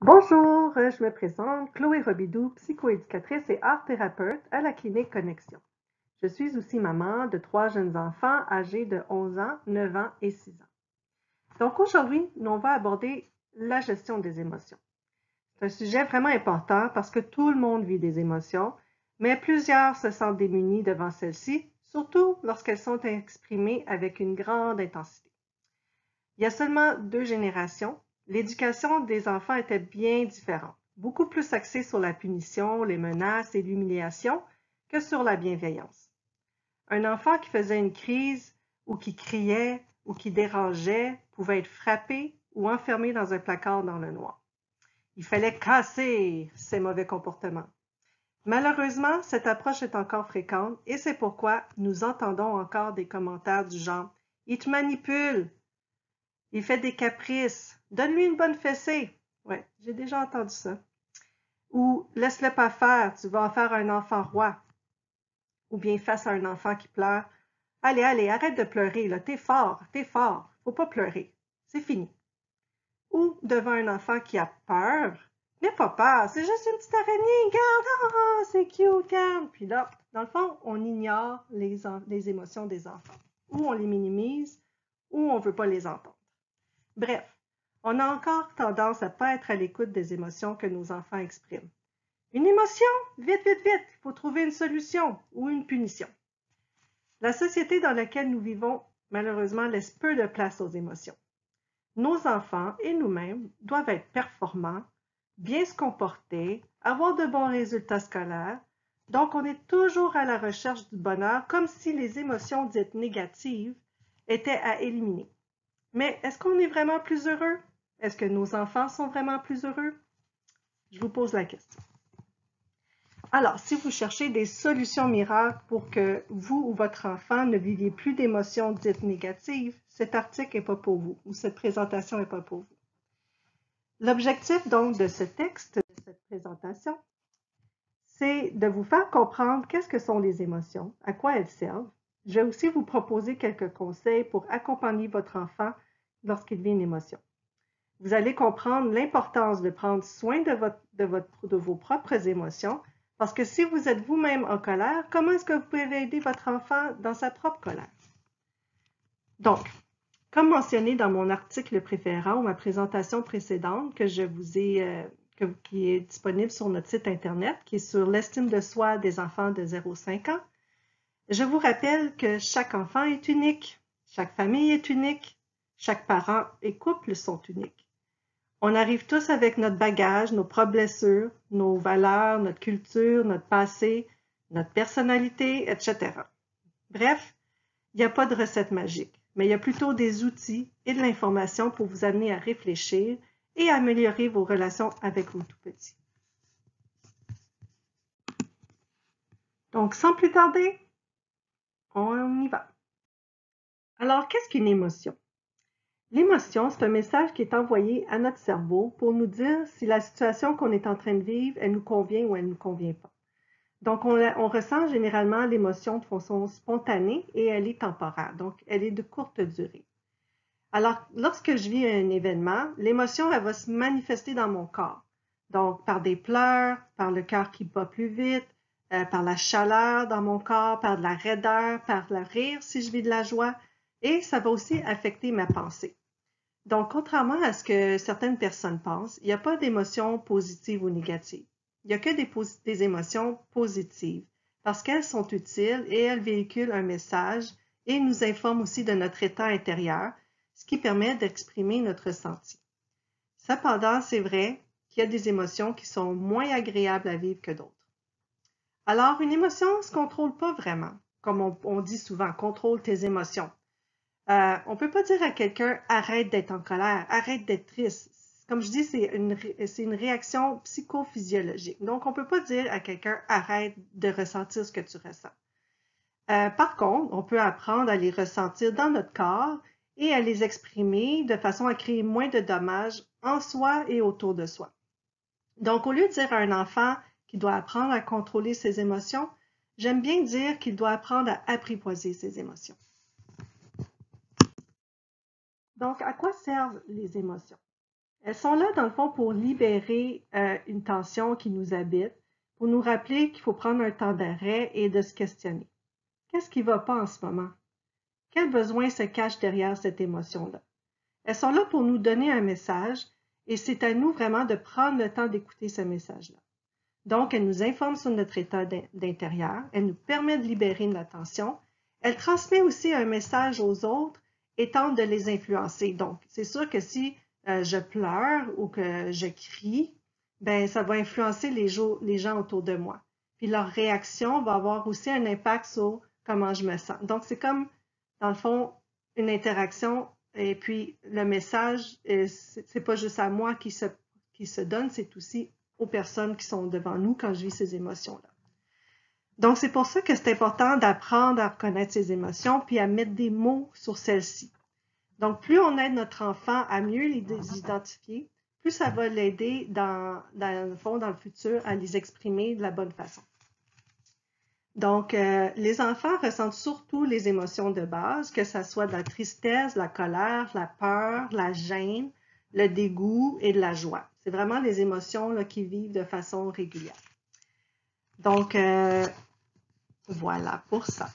Bonjour, je me présente, Chloé Robidoux, psychoéducatrice et art-thérapeute à la clinique Connexion. Je suis aussi maman de 3 jeunes enfants âgés de 11 ans, 9 ans et 6 ans. Donc aujourd'hui, on va aborder la gestion des émotions. C'est un sujet vraiment important parce que tout le monde vit des émotions, mais plusieurs se sentent démunis devant celles-ci, surtout lorsqu'elles sont exprimées avec une grande intensité. Il y a seulement 2 générations, l'éducation des enfants était bien différente, beaucoup plus axée sur la punition, les menaces et l'humiliation que sur la bienveillance. Un enfant qui faisait une crise ou qui criait ou qui dérangeait pouvait être frappé ou enfermé dans un placard dans le noir. Il fallait casser ces mauvais comportements. Malheureusement, cette approche est encore fréquente et c'est pourquoi nous entendons encore des commentaires du genre « Il te manipule », il fait des caprices. Donne-lui une bonne fessée. Ouais, j'ai déjà entendu ça. Ou laisse-le pas faire, tu vas en faire un enfant roi. Ou bien face à un enfant qui pleure. Allez, allez, arrête de pleurer, là. T'es fort, t'es fort. Faut pas pleurer. C'est fini. Ou devant un enfant qui a peur. N'aie pas peur, c'est juste une petite araignée, regarde, ah, c'est cute, regarde. Puis là, dans le fond, on ignore les émotions des enfants. Ou on les minimise, ou on veut pas les entendre. Bref, on a encore tendance à ne pas être à l'écoute des émotions que nos enfants expriment. Une émotion? Vite, vite, vite! Il faut trouver une solution ou une punition. La société dans laquelle nous vivons, malheureusement, laisse peu de place aux émotions. Nos enfants et nous-mêmes doivent être performants, bien se comporter, avoir de bons résultats scolaires. Donc, on est toujours à la recherche du bonheur, comme si les émotions dites négatives étaient à éliminer. Mais est-ce qu'on est vraiment plus heureux? Est-ce que nos enfants sont vraiment plus heureux? Je vous pose la question. Alors, si vous cherchez des solutions miracles pour que vous ou votre enfant ne viviez plus d'émotions dites négatives, cet article n'est pas pour vous ou cette présentation n'est pas pour vous. L'objectif donc de ce texte, de cette présentation, c'est de vous faire comprendre qu'est-ce que sont les émotions, à quoi elles servent. Je vais aussi vous proposer quelques conseils pour accompagner votre enfant lorsqu'il vit une émotion. Vous allez comprendre l'importance de prendre soin de vos propres émotions, parce que si vous êtes vous-même en colère, comment est-ce que vous pouvez aider votre enfant dans sa propre colère? Donc, comme mentionné dans mon article préférant ou ma présentation précédente qui est disponible sur notre site Internet, qui est sur l'estime de soi des enfants de 0 à 5 ans, je vous rappelle que chaque enfant est unique, chaque famille est unique, chaque parent et couple sont uniques. On arrive tous avec notre bagage, nos propres blessures, nos valeurs, notre culture, notre passé, notre personnalité, etc. Bref, il n'y a pas de recette magique, mais il y a plutôt des outils et de l'information pour vous amener à réfléchir et à améliorer vos relations avec vos tout-petits. Donc, sans plus tarder, on y va. Alors, qu'est-ce qu'une émotion? L'émotion, c'est un message qui est envoyé à notre cerveau pour nous dire si la situation qu'on est en train de vivre, elle nous convient ou elle ne nous convient pas. Donc, on ressent généralement l'émotion de façon spontanée et elle est temporaire, donc elle est de courte durée. Alors, lorsque je vis un événement, l'émotion, elle va se manifester dans mon corps. Donc, par des pleurs, par le cœur qui bat plus vite, par la chaleur dans mon corps, par de la raideur, par le rire si je vis de la joie, et ça va aussi affecter ma pensée. Donc, contrairement à ce que certaines personnes pensent, il n'y a pas d'émotions positives ou négatives. Il n'y a que des émotions positives parce qu'elles sont utiles et elles véhiculent un message et nous informent aussi de notre état intérieur, ce qui permet d'exprimer notre ressenti. Cependant, c'est vrai qu'il y a des émotions qui sont moins agréables à vivre que d'autres. Alors, une émotion ne se contrôle pas vraiment, comme on dit souvent, contrôle tes émotions. On ne peut pas dire à quelqu'un arrête d'être en colère, arrête d'être triste. Comme je dis, c'est une réaction psychophysiologique. Donc, on ne peut pas dire à quelqu'un arrête de ressentir ce que tu ressens. Par contre, on peut apprendre à les ressentir dans notre corps et à les exprimer de façon à créer moins de dommages en soi et autour de soi. Donc, au lieu de dire à un enfant qu'il doit apprendre à contrôler ses émotions, j'aime bien dire qu'il doit apprendre à apprivoiser ses émotions. Donc, à quoi servent les émotions? Elles sont là, dans le fond, pour libérer une tension qui nous habite, pour nous rappeler qu'il faut prendre un temps d'arrêt et de se questionner. Qu'est-ce qui ne va pas en ce moment? Quel besoin se cache derrière cette émotion-là? Elles sont là pour nous donner un message et c'est à nous vraiment de prendre le temps d'écouter ce message-là. Donc, elles nous informent sur notre état d'intérieur, elles nous permettent de libérer de la tension, elles transmettent aussi un message aux autres et tentent de les influencer. Donc, c'est sûr que si je pleure ou que je crie, ben ça va influencer les gens autour de moi. Puis leur réaction va avoir aussi un impact sur comment je me sens. Donc, c'est comme, dans le fond, une interaction et puis le message, c'est pas juste à moi qui se donne, c'est aussi aux personnes qui sont devant nous quand je vis ces émotions-là. Donc, c'est pour ça que c'est important d'apprendre à reconnaître ces émotions puis à mettre des mots sur celles-ci. Donc, plus on aide notre enfant à mieux les identifier, plus ça va l'aider dans le fond, dans le futur, à les exprimer de la bonne façon. Donc, les enfants ressentent surtout les émotions de base, que ce soit de la tristesse, la colère, la peur, la gêne, le dégoût et de la joie. C'est vraiment les émotions là, qui vivent de façon régulière. Donc, voilà pour ça.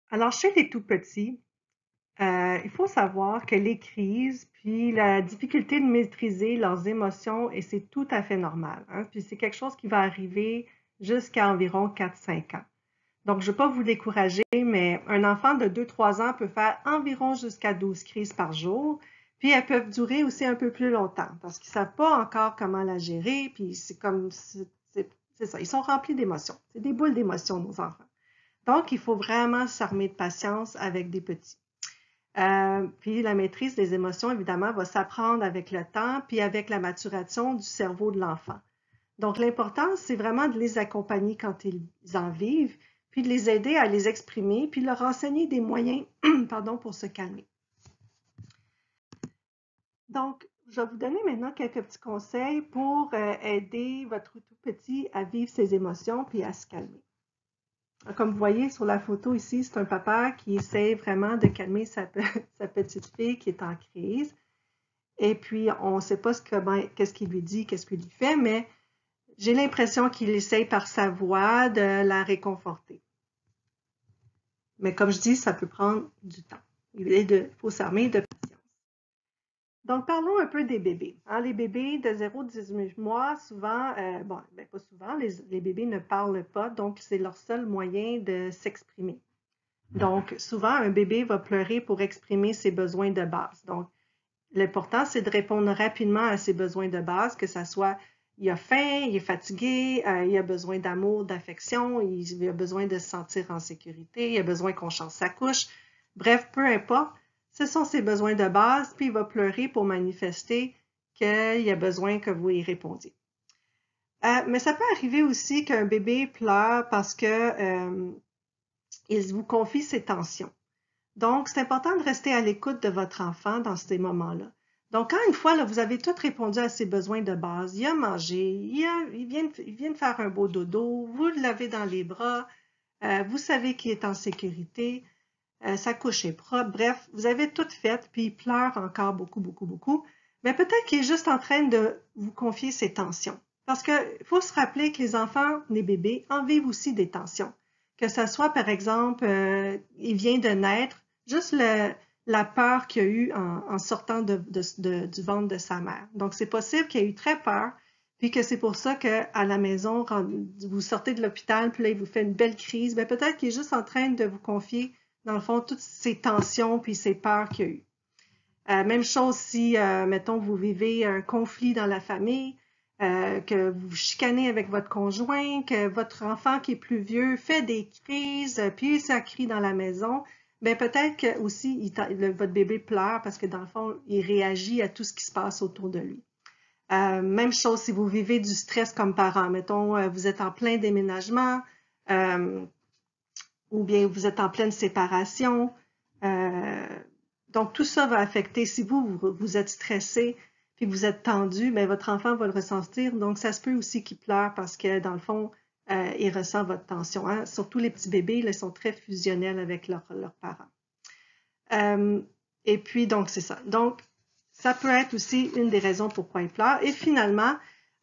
Alors, chez les tout-petits, il faut savoir que les crises, puis la difficulté de maîtriser leurs émotions, et c'est tout à fait normal. Hein? Puis c'est quelque chose qui va arriver jusqu'à environ 4-5 ans. Donc, je ne veux pas vous décourager, mais un enfant de 2-3 ans peut faire environ jusqu'à 12 crises par jour. Puis, elles peuvent durer aussi un peu plus longtemps parce qu'ils ne savent pas encore comment la gérer. Puis, c'est ça, ils sont remplis d'émotions. C'est des boules d'émotions, nos enfants. Donc, il faut vraiment s'armer de patience avec des petits. Puis, la maîtrise des émotions, évidemment, va s'apprendre avec le temps puis avec la maturation du cerveau de l'enfant. Donc, l'important, c'est vraiment de les accompagner quand ils en vivent, puis de les aider à les exprimer, puis de leur enseigner des moyens pardon, pour se calmer. Donc, je vais vous donner maintenant quelques petits conseils pour aider votre tout petit à vivre ses émotions puis à se calmer. Comme vous voyez sur la photo ici, c'est un papa qui essaie vraiment de calmer sa petite fille qui est en crise. Et puis, on ne sait pas qu'est-ce qu'il lui dit, qu'est-ce qu'il lui fait, mais j'ai l'impression qu'il essaye par sa voix de la réconforter. Mais comme je dis, ça peut prendre du temps. Il faut s'armer de patience. Donc, parlons un peu des bébés. Hein, les bébés de 0-18 mois, souvent, pas souvent, les bébés ne parlent pas, donc c'est leur seul moyen de s'exprimer. Donc, souvent, un bébé va pleurer pour exprimer ses besoins de base. Donc, l'important, c'est de répondre rapidement à ses besoins de base, que ça soit il a faim, il est fatigué, il a besoin d'amour, d'affection, il a besoin de se sentir en sécurité, il a besoin qu'on change sa couche. Bref, peu importe, ce sont ses besoins de base, puis il va pleurer pour manifester qu'il a besoin que vous y répondiez. Mais ça peut arriver aussi qu'un bébé pleure parce que il vous confie ses tensions. Donc, c'est important de rester à l'écoute de votre enfant dans ces moments-là. Donc, quand une fois, là, vous avez tout répondu à ses besoins de base, il a mangé, il vient de faire un beau dodo, vous l'avez dans les bras, vous savez qu'il est en sécurité, sa couche est propre, bref, vous avez tout fait, puis il pleure encore beaucoup, beaucoup, beaucoup, mais peut-être qu'il est juste en train de vous confier ses tensions. Parce qu'il faut se rappeler que les enfants, les bébés, en vivent aussi des tensions. Que ce soit, par exemple, il vient de naître, juste la peur qu'il y a eu en sortant du ventre de sa mère. Donc, c'est possible qu'il ait eu très peur, puis que c'est pour ça qu'à la maison, quand vous sortez de l'hôpital, puis là, il vous fait une belle crise, bien, peut-être qu'il est juste en train de vous confier, dans le fond, toutes ces tensions puis ces peurs qu'il y a eu. Même chose si, mettons, vous vivez un conflit dans la famille, que vous chicanez avec votre conjoint, que votre enfant qui est plus vieux fait des crises, puis ça crie dans la maison, bien peut-être que aussi votre bébé pleure parce que dans le fond, il réagit à tout ce qui se passe autour de lui. Même chose si vous vivez du stress comme parent. Mettons, vous êtes en plein déménagement ou bien vous êtes en pleine séparation. Donc, tout ça va affecter. Si vous êtes stressé puis que vous êtes tendu, bien, votre enfant va le ressentir. Donc, ça se peut aussi qu'il pleure parce que, dans le fond, il ressent votre tension. Hein? Surtout les petits bébés, là, ils sont très fusionnels avec leurs parents. Et puis, donc, c'est ça. Donc, ça peut être aussi une des raisons pourquoi ils pleurent. Et finalement,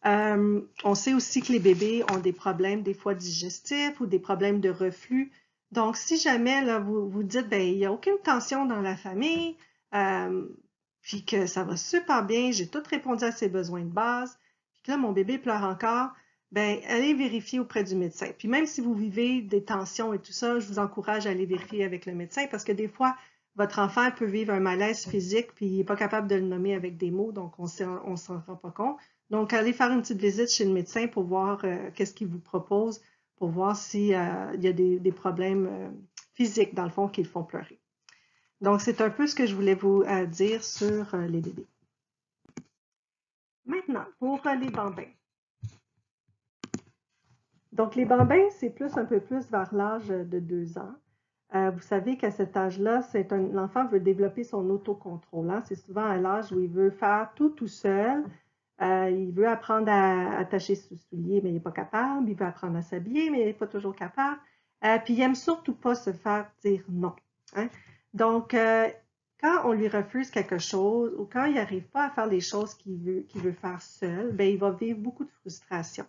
on sait aussi que les bébés ont des problèmes des fois digestifs ou des problèmes de reflux. Donc, si jamais là, vous dites, ben, il n'y a aucune tension dans la famille, puis que ça va super bien, j'ai tout répondu à ses besoins de base, puis que là, mon bébé pleure encore, ben, allez vérifier auprès du médecin. Puis même si vous vivez des tensions et tout ça, je vous encourage à aller vérifier avec le médecin parce que des fois, votre enfant peut vivre un malaise physique puis il n'est pas capable de le nommer avec des mots, donc on ne s'en rend pas compte. Donc, allez faire une petite visite chez le médecin pour voir qu'est-ce qu'il vous propose, pour voir s'il y a des problèmes physiques, dans le fond, qui le font pleurer. Donc, c'est un peu ce que je voulais vous dire sur les bébés. Maintenant, pour les bambins. Donc, les bambins, c'est un peu plus vers l'âge de 2 ans. Vous savez qu'à cet âge-là, l'enfant veut développer son autocontrôle. Hein? C'est souvent à l'âge où il veut faire tout seul. Il veut apprendre à attacher ses souliers, mais il n'est pas capable. Il veut apprendre à s'habiller, mais il n'est pas toujours capable. Puis il n'aime surtout pas se faire dire non. Hein? Donc, quand on lui refuse quelque chose ou quand il n'arrive pas à faire les choses qu'il veut faire seul, bien, il va vivre beaucoup de frustration.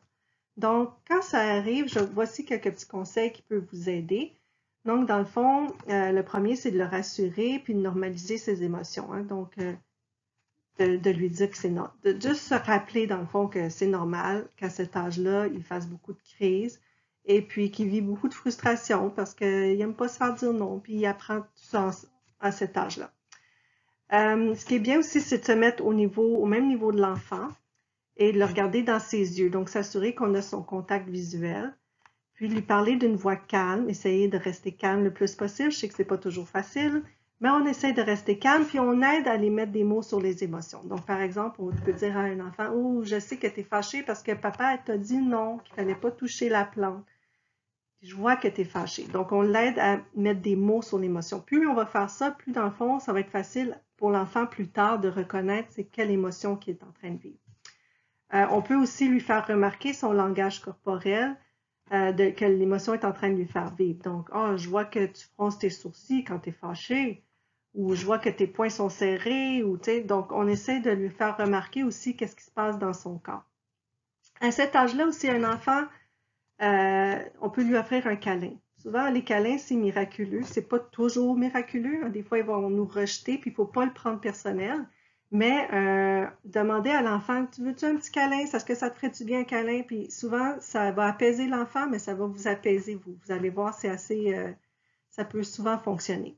Donc, quand ça arrive, voici quelques petits conseils qui peuvent vous aider. Donc, dans le fond, le premier, c'est de le rassurer puis de normaliser ses émotions. Hein? Donc, de lui dire que c'est normal. De juste se rappeler, dans le fond, que c'est normal qu'à cet âge-là, il fasse beaucoup de crises et puis qu'il vit beaucoup de frustration parce qu'il n'aime pas se faire dire non, puis il apprend tout ça à cet âge-là. Ce qui est bien aussi, c'est de se mettre au même niveau de l'enfant et de le regarder dans ses yeux. Donc, s'assurer qu'on a son contact visuel. Puis, lui parler d'une voix calme, essayer de rester calme le plus possible. Je sais que c'est pas toujours facile, mais on essaie de rester calme, puis on aide à aller mettre des mots sur les émotions. Donc, par exemple, on peut dire à un enfant, « Oh, je sais que tu es fâché parce que papa t'a dit non, qu'il ne fallait pas toucher la plante. Je vois que tu es fâché. » Donc, on l'aide à mettre des mots sur l'émotion. Plus on va faire ça, plus dans le fond, ça va être facile pour l'enfant plus tard de reconnaître c'est quelle émotion qu'il est en train de vivre. On peut aussi lui faire remarquer son langage corporel, que l'émotion est en train de lui faire vivre. Donc, oh, je vois que tu fronces tes sourcils quand tu es fâché, ou je vois que tes poings sont serrés, ou tu sais, donc on essaie de lui faire remarquer aussi qu'est-ce qui se passe dans son corps. À cet âge-là aussi, un enfant, on peut lui offrir un câlin. Souvent, les câlins, c'est miraculeux. C'est pas toujours miraculeux. Hein. Des fois, ils vont nous rejeter, puis il faut pas le prendre personnel. Mais demander à l'enfant, tu veux-tu un petit câlin? Est-ce que ça te ferait du bien un câlin? Puis souvent, ça va apaiser l'enfant, mais ça va vous apaiser vous. Vous allez voir, c'est assez, ça peut souvent fonctionner.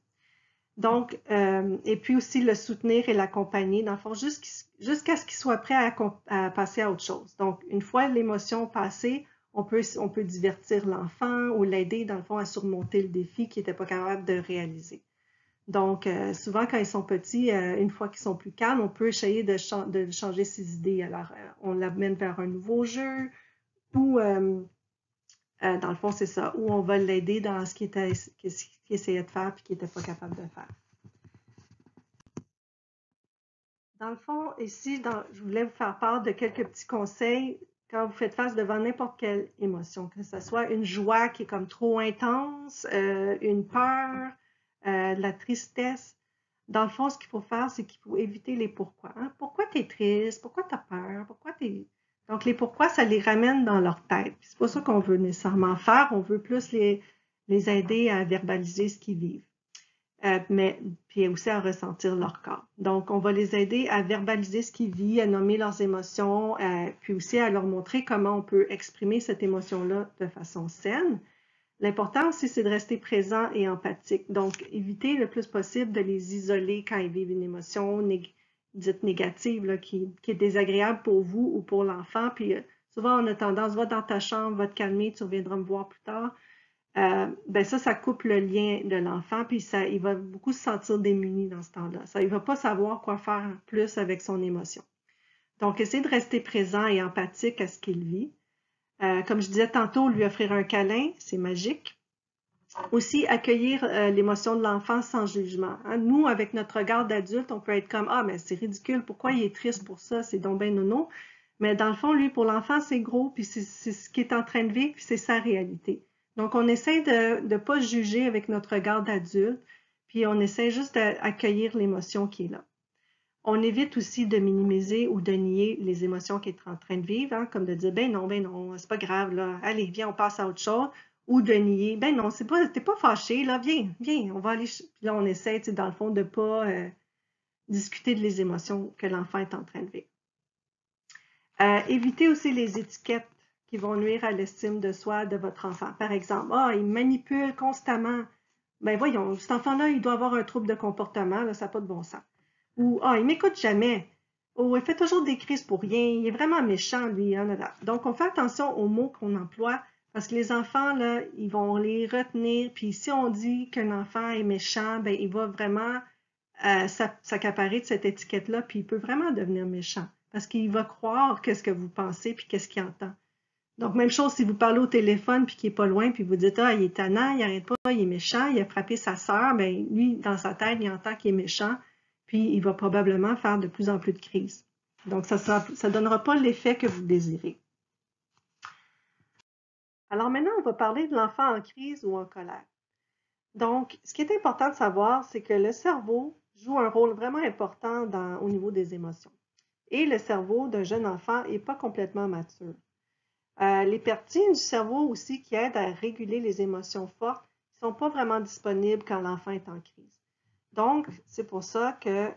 Donc, et puis aussi le soutenir et l'accompagner, dans le fond, jusqu'à ce qu'il soit prêt à passer à autre chose. Donc, une fois l'émotion passée, on peut divertir l'enfant ou l'aider, dans le fond, à surmonter le défi qu'il n'était pas capable de réaliser. Donc, souvent, quand ils sont petits, une fois qu'ils sont plus calmes, on peut essayer de changer ses idées. Alors, on l'amène vers un nouveau jeu ou, dans le fond, c'est ça, où on va l'aider dans ce qu'il essayait de faire et qu'il n'était pas capable de faire. Dans le fond, ici, je voulais vous faire part de quelques petits conseils quand vous faites face devant n'importe quelle émotion, que ce soit une joie qui est comme trop intense, une peur, de la tristesse. Dans le fond, ce qu'il faut faire, c'est qu'il faut éviter les pourquoi. Hein? Pourquoi tu es triste? Pourquoi tu as peur? Donc, les pourquoi, ça les ramène dans leur tête. C'est pas ça qu'on veut nécessairement faire. On veut plus les aider à verbaliser ce qu'ils vivent. Mais puis aussi à ressentir leur corps. Donc, on va les aider à verbaliser ce qu'ils vivent, à nommer leurs émotions, puis aussi à leur montrer comment on peut exprimer cette émotion-là de façon saine. L'important aussi, c'est de rester présent et empathique. Donc, éviter le plus possible de les isoler quand ils vivent une émotion dite négative, là, qui est désagréable pour vous ou pour l'enfant. Puis souvent, on a tendance, va dans ta chambre, va te calmer, tu reviendras me voir plus tard. Ben ça coupe le lien de l'enfant, puis il va beaucoup se sentir démuni dans ce temps-là. Il ne va pas savoir quoi faire plus avec son émotion. Donc, essayez de rester présent et empathique à ce qu'il vit. Comme je disais tantôt, lui offrir un câlin, c'est magique. Aussi, accueillir l'émotion de l'enfant sans jugement. Hein. Nous, avec notre regard d'adulte, on peut être comme « Ah, mais c'est ridicule, pourquoi il est triste pour ça? C'est donc ben nono. » Mais dans le fond, lui, pour l'enfant, c'est gros, puis c'est ce qu'il est en train de vivre, puis c'est sa réalité. Donc, on essaie de ne pas juger avec notre regard d'adulte, puis on essaie juste d'accueillir l'émotion qui est là. On évite aussi de minimiser ou de nier les émotions qu'il est en train de vivre, hein, comme de dire ben non, c'est pas grave, là, allez, viens, on passe à autre chose, ou de nier, ben non, t'es pas fâché, là, viens, on va aller. Puis là, on essaie, dans le fond, de pas discuter les émotions que l'enfant est en train de vivre. Évitez aussi les étiquettes qui vont nuire à l'estime de soi de votre enfant. Par exemple, il manipule constamment. Ben voyons, cet enfant-là, il doit avoir un trouble de comportement, là, ça n'a pas de bon sens. Ou il m'écoute jamais. Ou il fait toujours des crises pour rien, il est vraiment méchant, lui. Hein, là, là. Donc, on fait attention aux mots qu'on emploie parce que les enfants, là, ils vont les retenir. Puis si on dit qu'un enfant est méchant, ben il va vraiment s'accaparer de cette étiquette-là, puis il peut vraiment devenir méchant parce qu'il va croire qu'est-ce que vous pensez puis qu'est-ce qu'il entend. Donc, même chose si vous parlez au téléphone puis qu'il est pas loin puis vous dites il est tannant, il arrête pas, il est méchant, il a frappé sa sœur, ben lui, dans sa tête, il entend qu'il est méchant puis il va probablement faire de plus en plus de crises. Donc, ça donnera pas l'effet que vous désirez. Alors maintenant, on va parler de l'enfant en crise ou en colère. Donc, ce qui est important de savoir, c'est que le cerveau joue un rôle vraiment important au niveau des émotions. Et le cerveau d'un jeune enfant n'est pas complètement mature. Les parties du cerveau aussi qui aident à réguler les émotions fortes ne sont pas vraiment disponibles quand l'enfant est en crise. Donc, c'est pour ça que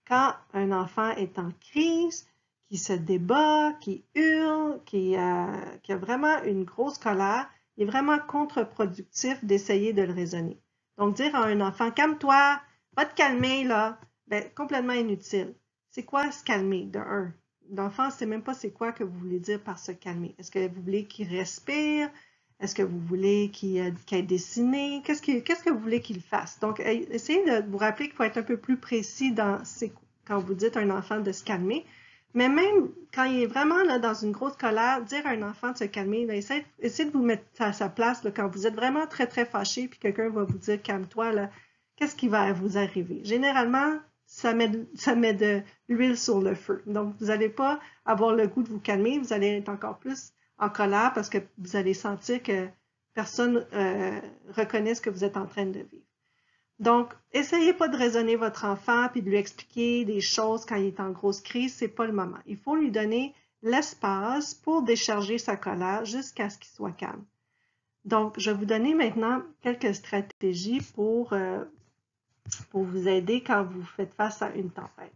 quand un enfant est en crise, qui se débat, qui hurle, qui a vraiment une grosse colère, il est vraiment contre-productif d'essayer de le raisonner. Donc, dire à un enfant, calme-toi, va te calmer, là, ben, complètement inutile. C'est quoi se calmer, de un? L'enfant ne sait même pas c'est quoi que vous voulez dire par se calmer. Est-ce que vous voulez qu'il respire? Est-ce que vous voulez qu'il ait dessiné? Qu'est-ce que vous voulez qu'il fasse? Donc, essayez de vous rappeler qu'il faut être un peu plus précis quand vous dites à un enfant de se calmer. Mais même quand il est vraiment là, dans une grosse colère, dire à un enfant de se calmer, là, essayez de vous mettre à sa place là, quand vous êtes vraiment très, très fâché puis quelqu'un va vous dire « calme-toi », qu'est-ce qui va vous arriver? Généralement, ça met de l'huile sur le feu. Donc, vous n'allez pas avoir le goût de vous calmer, vous allez être encore plus en colère parce que vous allez sentir que personne reconnaît ce que vous êtes en train de vivre. Donc, essayez pas de raisonner votre enfant puis de lui expliquer des choses quand il est en grosse crise, c'est pas le moment. Il faut lui donner l'espace pour décharger sa colère jusqu'à ce qu'il soit calme. Donc, je vais vous donner maintenant quelques stratégies pour vous aider quand vous faites face à une tempête.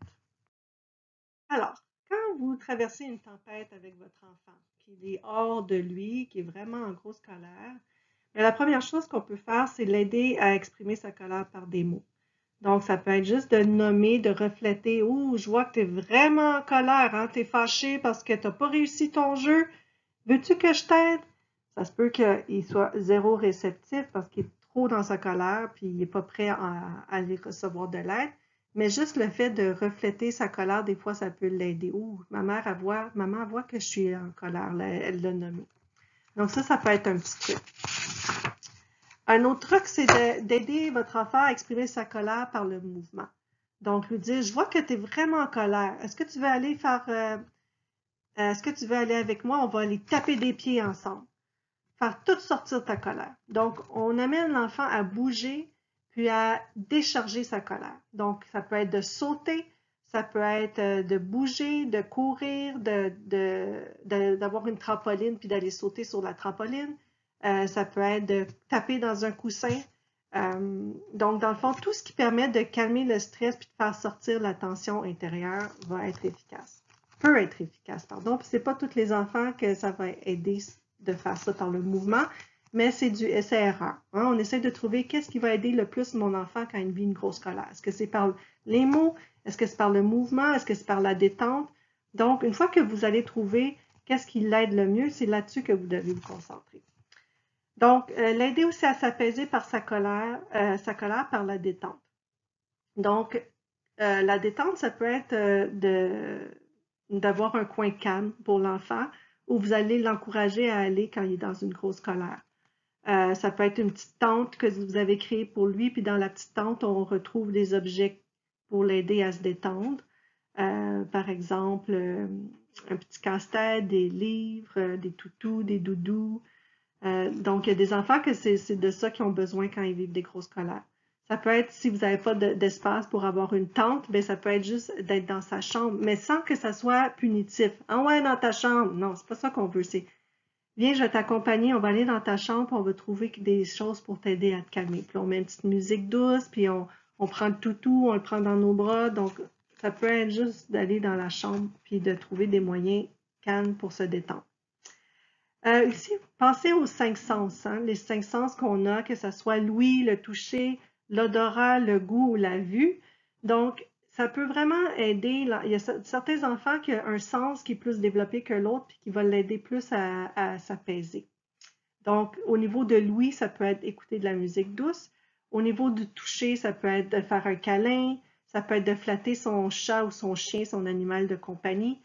Alors, quand vous traversez une tempête avec votre enfant, qu'il est hors de lui, qui est vraiment en grosse colère, la première chose qu'on peut faire, c'est l'aider à exprimer sa colère par des mots. Donc, ça peut être juste de nommer, de refléter. « Ouh, je vois que tu es vraiment en colère, hein? Tu es fâché parce que tu n'as pas réussi ton jeu. Veux-tu que je t'aide? » Ça se peut qu'il soit zéro réceptif parce qu'il est trop dans sa colère puis il n'est pas prêt à aller recevoir de l'aide. Mais juste le fait de refléter sa colère, des fois, ça peut l'aider. « Ouh, maman, elle voit que je suis en colère. » Elle l'a nommé. Donc ça peut être un petit truc. Un autre truc, c'est d'aider votre enfant à exprimer sa colère par le mouvement. Donc, lui dire, je vois que tu es vraiment en colère. Est-ce que tu veux aller est-ce que tu veux aller avec moi? On va aller taper des pieds ensemble. Faire tout sortir ta colère. Donc, on amène l'enfant à bouger puis à décharger sa colère. Donc, ça peut être de sauter, ça peut être de bouger, de courir, d'avoir une trampoline puis d'aller sauter sur la trampoline. Ça peut être de taper dans un coussin. Donc, dans le fond, tout ce qui permet de calmer le stress puis de faire sortir la tension intérieure va être efficace. Peut être efficace, pardon. Puis c'est pas tous les enfants que ça va aider de faire ça par le mouvement, mais c'est du essai-erreur. Hein? On essaie de trouver qu'est-ce qui va aider le plus mon enfant quand il vit une grosse colère. Est-ce que c'est par les mots? Est-ce que c'est par le mouvement? Est-ce que c'est par la détente? Donc, une fois que vous allez trouver qu'est-ce qui l'aide le mieux, c'est là-dessus que vous devez vous concentrer. Donc, l'aider aussi à s'apaiser par sa colère par la détente. Donc, la détente, ça peut être d'avoir un coin calme pour l'enfant où vous allez l'encourager à aller quand il est dans une grosse colère. Ça peut être une petite tente que vous avez créée pour lui, puis dans la petite tente, on retrouve des objets pour l'aider à se détendre. Par exemple, un petit casse-tête, des livres, des toutous, des doudous. Donc, il y a des enfants que c'est de ça qu'ils ont besoin quand ils vivent des grosses colères. Ça peut être, si vous n'avez pas d'espace pour avoir une tente, bien, ça peut être juste d'être dans sa chambre, mais sans que ça soit punitif. Ah ouais, dans ta chambre. Non, c'est pas ça qu'on veut. C'est, viens, je vais t'accompagner, on va aller dans ta chambre, puis on va trouver des choses pour t'aider à te calmer. Puis on met une petite musique douce, puis on prend le toutou, on le prend dans nos bras. Donc, ça peut être juste d'aller dans la chambre, puis de trouver des moyens calmes pour se détendre. Ici, pensez aux 5 sens, hein, les 5 sens qu'on a, que ce soit l'ouïe, le toucher, l'odorat, le goût ou la vue. Donc, ça peut vraiment aider. Il y a certains enfants qui ont un sens qui est plus développé que l'autre puis qui va l'aider plus à s'apaiser. Donc, au niveau de l'ouïe, ça peut être écouter de la musique douce. Au niveau du toucher, ça peut être de faire un câlin. Ça peut être de flatter son chat ou son chien, son animal de compagnie.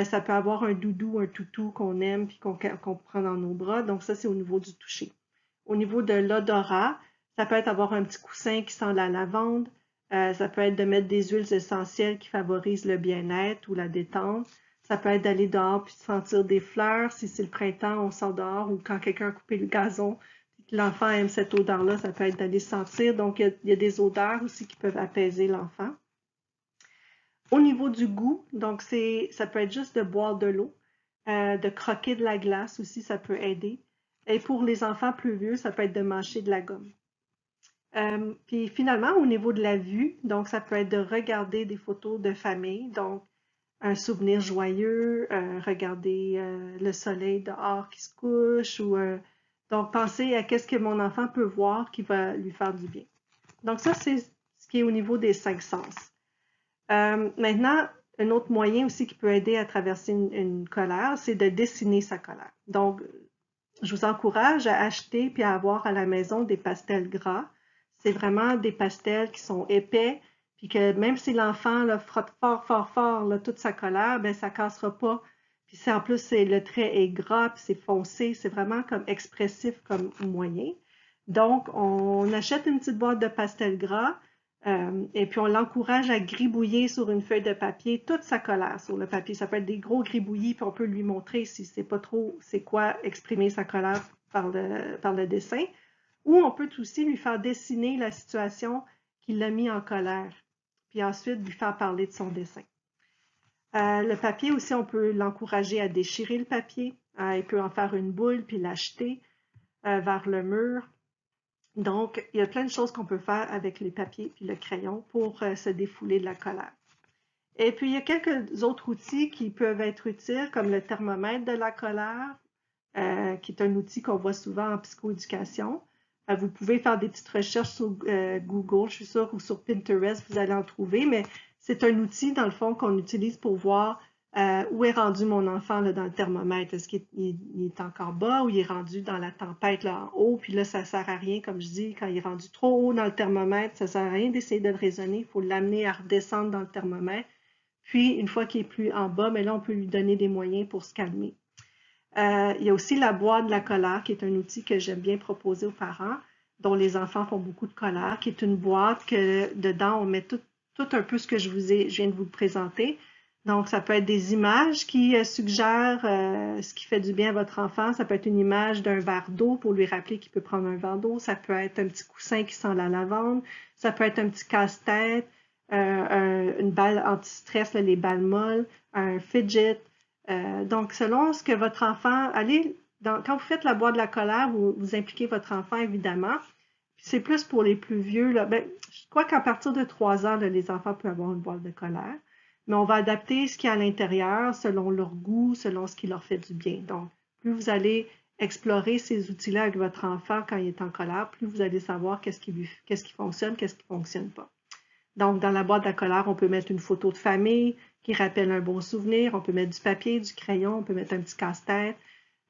Ça peut avoir un doudou, un toutou qu'on aime puis qu'on prend dans nos bras. Donc, ça, c'est au niveau du toucher. Au niveau de l'odorat, ça peut être avoir un petit coussin qui sent la lavande. Ça peut être de mettre des huiles essentielles qui favorisent le bien-être ou la détente. Ça peut être d'aller dehors puis de sentir des fleurs. Si c'est le printemps, on sort dehors, ou quand quelqu'un a coupé le gazon, puis que l'enfant aime cette odeur-là, ça peut être d'aller sentir. Donc, il y a des odeurs aussi qui peuvent apaiser l'enfant. Au niveau du goût, donc ça peut être juste de boire de l'eau, de croquer de la glace aussi, ça peut aider. Et pour les enfants plus vieux, ça peut être de mâcher de la gomme. Puis finalement, au niveau de la vue, donc ça peut être de regarder des photos de famille, donc un souvenir joyeux, regarder le soleil dehors qui se couche, ou donc penser à qu'est-ce que mon enfant peut voir qui va lui faire du bien. Donc ça, c'est ce qui est au niveau des 5 sens. Maintenant, un autre moyen aussi qui peut aider à traverser une colère, c'est de dessiner sa colère. Donc, je vous encourage à acheter puis à avoir à la maison des pastels gras. C'est vraiment des pastels qui sont épais, puis que même si l'enfant frotte fort, fort, fort là, toute sa colère, ben ça cassera pas. Puis en plus, le trait est gras, puis c'est foncé, c'est vraiment comme expressif comme moyen. Donc, on achète une petite boîte de pastels gras, et puis on l'encourage à gribouiller sur une feuille de papier toute sa colère sur le papier. Ça peut être des gros gribouillis, puis on peut lui montrer si c'est pas trop c'est quoi exprimer sa colère par le dessin. Ou on peut aussi lui faire dessiner la situation qui l'a mis en colère, puis ensuite lui faire parler de son dessin. Le papier aussi, on peut l'encourager à déchirer le papier. Il peut en faire une boule puis l'acheter vers le mur. Donc, il y a plein de choses qu'on peut faire avec les papiers et le crayon pour se défouler de la colère. Et puis, il y a quelques autres outils qui peuvent être utiles, comme le thermomètre de la colère, qui est un outil qu'on voit souvent en psychoéducation. Vous pouvez faire des petites recherches sur Google, je suis sûre, ou sur Pinterest, vous allez en trouver, mais c'est un outil, dans le fond, qu'on utilise pour voir où est rendu mon enfant là, dans le thermomètre. Est-ce qu'il est encore bas ou il est rendu dans la tempête là, en haut? Puis là, ça ne sert à rien, comme je dis, quand il est rendu trop haut dans le thermomètre, ça ne sert à rien d'essayer de le raisonner. Il faut l'amener à redescendre dans le thermomètre. Puis, une fois qu'il est plus en bas, mais là, on peut lui donner des moyens pour se calmer. Il y a aussi la boîte de la colère, qui est un outil que j'aime bien proposer aux parents, dont les enfants font beaucoup de colère, qui est une boîte que dedans, on met tout un peu ce que je viens de vous présenter. Donc, ça peut être des images qui suggèrent ce qui fait du bien à votre enfant. Ça peut être une image d'un verre d'eau pour lui rappeler qu'il peut prendre un verre d'eau. Ça peut être un petit coussin qui sent la lavande. Ça peut être un petit casse-tête, une balle anti-stress, les balles molles, un fidget. Donc, selon ce que votre enfant... quand vous faites la boîte de la colère, vous impliquez votre enfant, évidemment. C'est plus pour les plus vieux. Là. Ben, je crois qu'à partir de 3 ans, là, les enfants peuvent avoir une boîte de colère. Mais on va adapter ce qu'il y a à l'intérieur selon leur goût, selon ce qui leur fait du bien. Donc, plus vous allez explorer ces outils-là avec votre enfant quand il est en colère, plus vous allez savoir qu'est-ce qui fonctionne, qu'est-ce qui ne fonctionne pas. Donc, dans la boîte de la colère, on peut mettre une photo de famille qui rappelle un bon souvenir. On peut mettre du papier, du crayon, on peut mettre un petit casse-tête.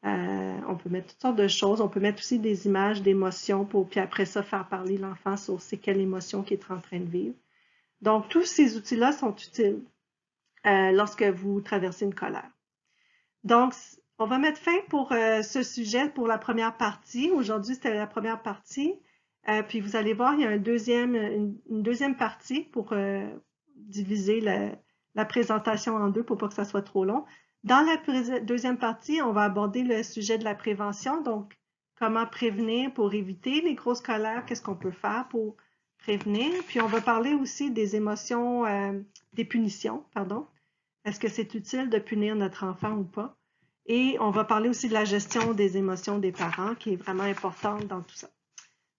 On peut mettre toutes sortes de choses. On peut mettre aussi des images d'émotions puis après ça, faire parler l'enfant sur c'est quelle émotion qu'il est en train de vivre. Donc, tous ces outils-là sont utiles lorsque vous traversez une colère. Donc, on va mettre fin pour ce sujet, pour la première partie. Aujourd'hui, c'était la première partie. Puis vous allez voir, il y a une deuxième partie pour diviser la présentation en deux pour pas que ça soit trop long. Dans la deuxième partie, on va aborder le sujet de la prévention. Donc, comment prévenir pour éviter les grosses colères? Qu'est-ce qu'on peut faire pour prévenir. Puis on va parler aussi des émotions, des punitions, pardon. Est-ce que c'est utile de punir notre enfant ou pas? Et on va parler aussi de la gestion des émotions des parents, qui est vraiment importante dans tout ça.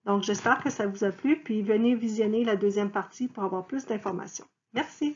Donc, j'espère que ça vous a plu, puis venez visionner la deuxième partie pour avoir plus d'informations. Merci!